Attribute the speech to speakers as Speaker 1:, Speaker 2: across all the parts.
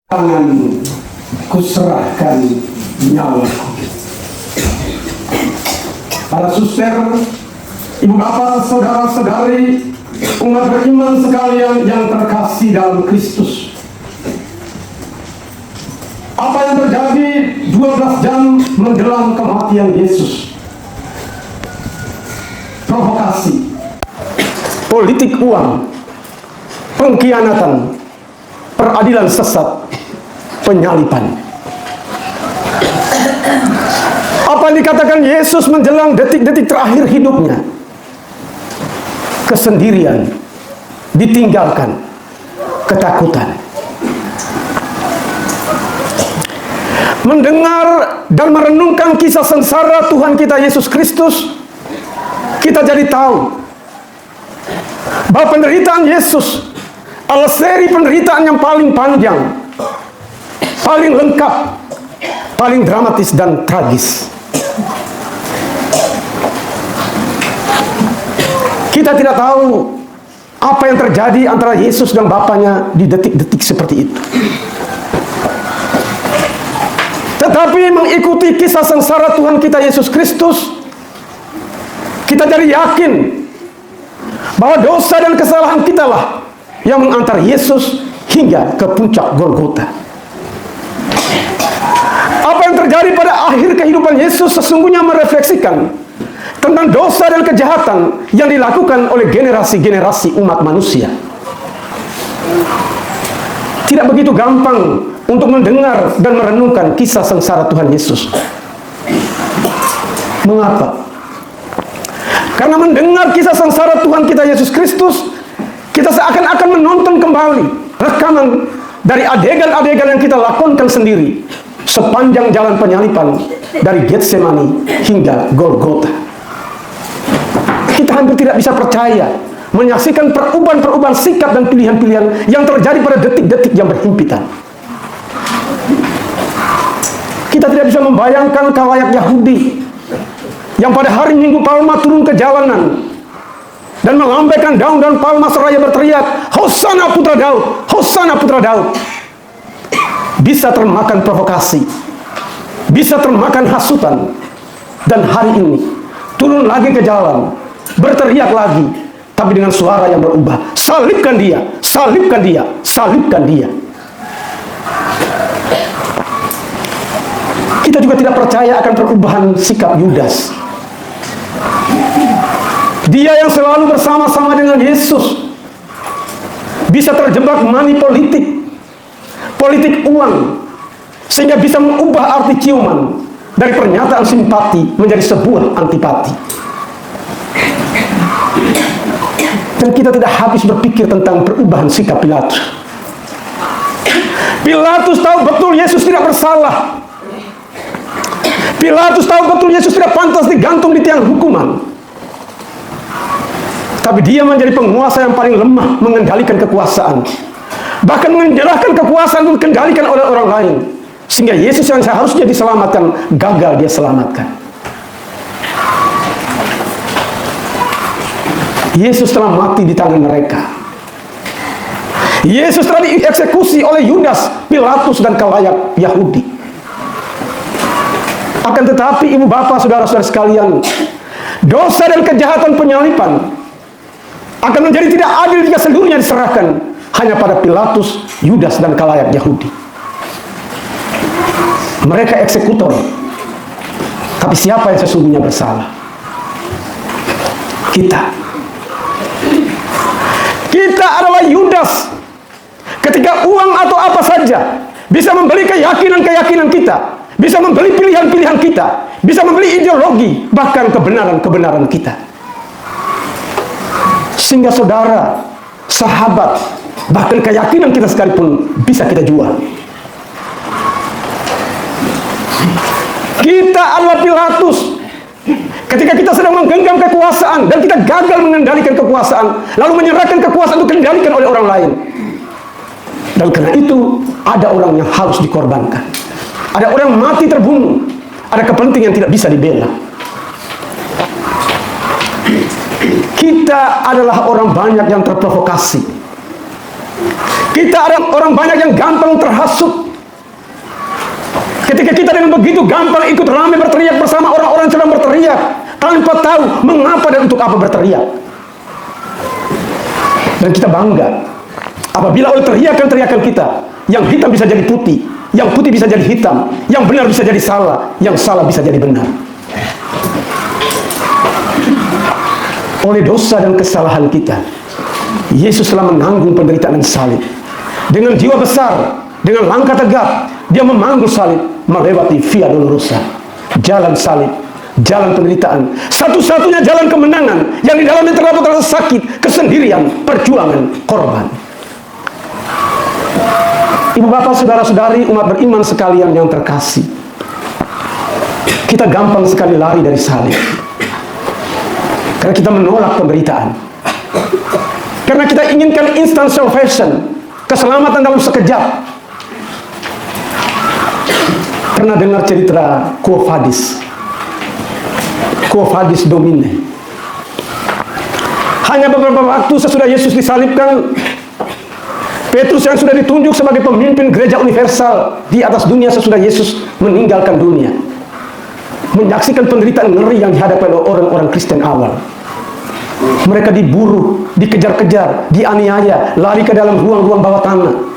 Speaker 1: Tanganmu kuserahkan nyawaku. Para suster, ibu bapak, saudara-saudari, umat beriman sekalian yang terkasih dalam Kristus. Apa yang terjadi 12 jam menjelang kematian Yesus? Provokasi, politik uang, pengkhianatan, peradilan sesat, penyaliban. Apa yang dikatakan Yesus menjelang detik-detik terakhir hidupnya? Kesendirian, ditinggalkan, ketakutan. Mendengar dan merenungkan kisah sengsara Tuhan kita Yesus Kristus, kita jadi tahu bahwa penderitaan Yesus adalah seri penderitaan yang paling panjang, paling lengkap, paling dramatis dan tragis. Kita tidak tahu apa yang terjadi antara Yesus dan Bapaknya di detik-detik seperti itu. Tetapi mengikuti kisah sengsara Tuhan kita Yesus Kristus, kita jadi yakin bahwa dosa dan kesalahan kita lah yang mengantar Yesus hingga ke puncak Golgota. Apa yang terjadi pada akhir kehidupan Yesus sesungguhnya merefleksikan tentang dosa dan kejahatan yang dilakukan oleh generasi-generasi umat manusia. Tidak begitu gampang untuk mendengar dan merenungkan kisah sengsara Tuhan Yesus. Mengapa? Karena mendengar kisah sengsara Tuhan kita Yesus Kristus, kita seakan-akan menonton kembali rekaman dari adegan-adegan yang kita lakonkan sendiri sepanjang jalan penyaliban dari Getsemani hingga Golgota. Kita hampir tidak bisa percaya menyaksikan perubahan-perubahan sikap dan pilihan-pilihan yang terjadi pada detik-detik yang berhimpitan. Kita tidak bisa membayangkan khalayak Yahudi yang pada hari Minggu Palma turun ke jalanan dan melambaikan daun-daun palma seraya berteriak, "Hosana putra Daud, Hosana putra Daud." Bisa termakan provokasi, bisa termakan hasutan, dan hari ini turun lagi ke jalan, berteriak lagi, tapi dengan suara yang berubah, "Salibkan dia, salibkan dia, salibkan dia." Kita juga tidak percaya akan perubahan sikap Yudas. Dia yang selalu bersama-sama dengan Yesus bisa terjebak money politik, politik uang, sehingga bisa mengubah arti ciuman dari pernyataan simpati menjadi sebuah antipati. Dan kita tidak habis berpikir tentang perubahan sikap Pilatus. Pilatus tahu betul Yesus tidak bersalah. Pilatus tahu betul Yesus tidak pantas digantung di tiang hukuman. Tapi dia menjadi penguasa yang paling lemah mengendalikan kekuasaan. Bahkan menyerahkan kekuasaan untuk dikendalikan oleh orang lain. Sehingga Yesus yang seharusnya diselamatkan, gagal dia selamatkan. Yesus telah mati di tangan mereka. Yesus telah dieksekusi oleh Yudas, Pilatus, dan khalayak Yahudi. Akan tetapi ibu bapak, saudara-saudara sekalian, dosa dan kejahatan penyaliban akan menjadi tidak adil jika seluruhnya diserahkan hanya pada Pilatus, Yudas, dan khalayak Yahudi. Mereka eksekutor, tapi siapa yang sesungguhnya bersalah? Kita adalah Yudas. Ketika uang atau apa saja bisa membeli keyakinan-keyakinan kita, bisa membeli pilihan-pilihan kita, bisa membeli ideologi, bahkan kebenaran-kebenaran kita. Sehingga saudara, sahabat, bahkan keyakinan kita sekalipun bisa kita jual. Kita adalah Pilatus. Ketika kita sedang menggenggam kekuasaan dan kita gagal mengendalikan kekuasaan, lalu menyerahkan kekuasaan untuk dikendalikan oleh orang lain. Dan karena itu ada orang yang harus dikorbankan. Ada orang mati terbunuh. Ada kepentingan yang tidak bisa dibela. Kita adalah orang banyak yang terprovokasi. Kita adalah orang banyak yang gampang terhasut begitu gampang ikut ramai berteriak bersama orang-orang sedang berteriak, tanpa tahu mengapa dan untuk apa berteriak. Dan kita bangga apabila oleh teriakan-teriakan kita, yang hitam bisa jadi putih, yang putih bisa jadi hitam, yang benar bisa jadi salah, yang salah bisa jadi benar. Oleh dosa dan kesalahan kita, Yesus telah menanggung penderitaan salib. Dengan jiwa besar, dengan langkah tegap, dia memanggul salib, melewati Via Dolorosa, jalan salib, jalan penderitaan, satu-satunya jalan kemenangan, yang di dalamnya terdapat rasa sakit, kesendirian, perjuangan, korban. Ibu bapak, saudara-saudari, umat beriman sekalian yang terkasih, kita gampang sekali lari dari salib, karena kita menolak penderitaan, karena kita inginkan instant salvation, keselamatan dalam sekejap. Pernah dengar cerita Quo Vadis? Quo Vadis Domine. Hanya beberapa waktu sesudah Yesus disalibkan, Petrus yang sudah ditunjuk sebagai pemimpin gereja universal di atas dunia sesudah Yesus meninggalkan dunia, menyaksikan penderitaan ngeri yang dihadapi oleh orang-orang Kristen awal. Mereka diburu, dikejar-kejar, dianiaya, lari ke dalam ruang-ruang bawah tanah.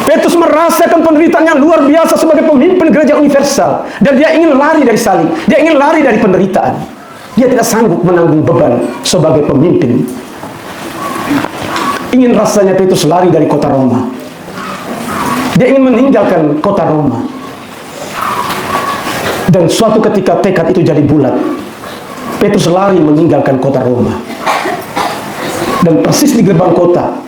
Speaker 1: Petrus merasakan penderitaan yang luar biasa sebagai pemimpin gereja universal, dan dia ingin lari dari salib, dia ingin lari dari penderitaan. Dia tidak sanggup menanggung beban sebagai pemimpin. Ingin rasanya Petrus lari dari kota Roma. Dia ingin meninggalkan kota Roma. Dan suatu ketika tekad itu jadi bulat, Petrus lari meninggalkan kota Roma. Dan persis di gerbang kota,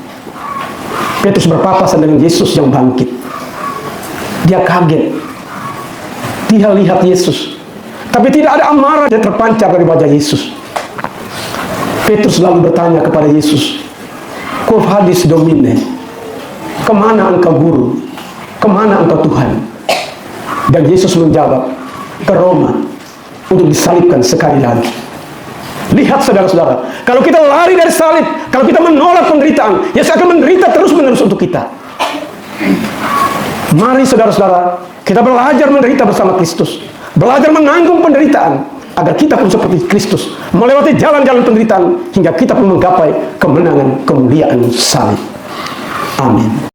Speaker 1: Petrus berpapasan dengan Yesus yang bangkit. Dia kaget. Dia lihat Yesus, tapi tidak ada amarah yang terpancar dari wajah Yesus. Petrus lalu bertanya kepada Yesus, Quo Vadis Domine, kemana engkau guru? Kemana engkau Tuhan? Dan Yesus menjawab, ke Roma, untuk disalibkan sekali lagi. Lihat saudara-saudara, kalau kita lari dari salib, kalau kita menolak penderitaan, Yesus akan menderita terus-menerus untuk kita. Mari saudara-saudara, kita belajar menderita bersama Kristus, belajar menanggung penderitaan, agar kita pun seperti Kristus, melewati jalan-jalan penderitaan, hingga kita pun menggapai kemenangan kemuliaan salib. Amin.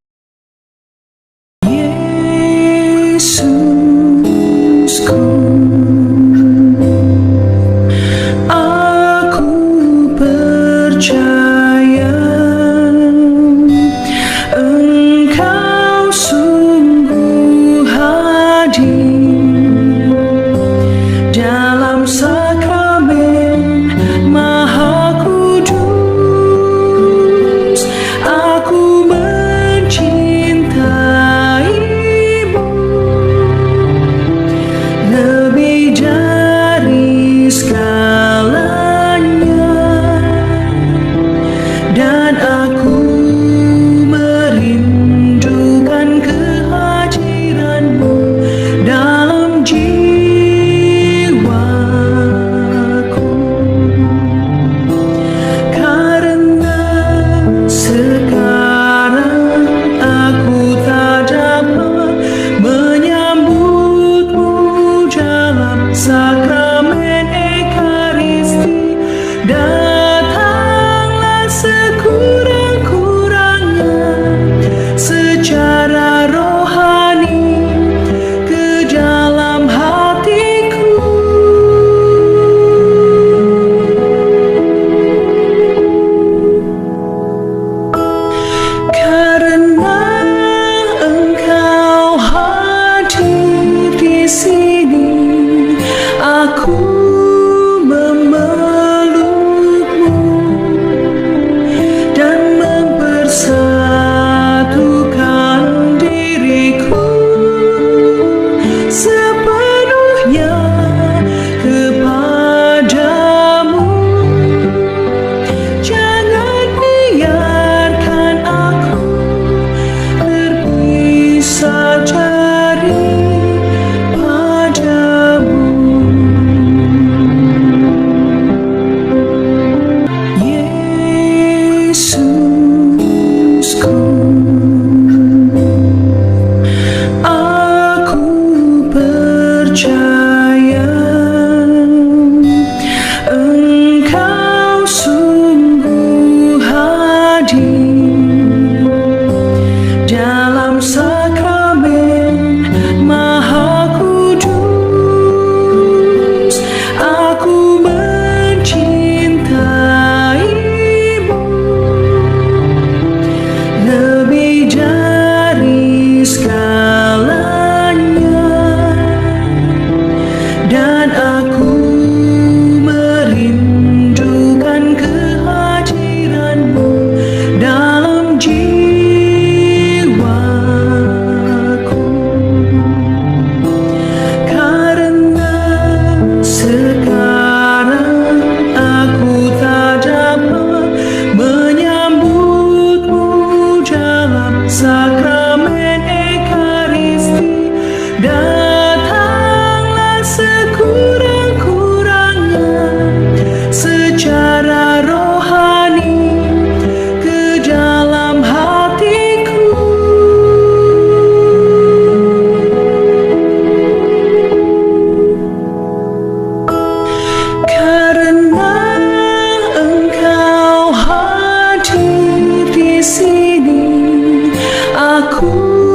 Speaker 2: Ku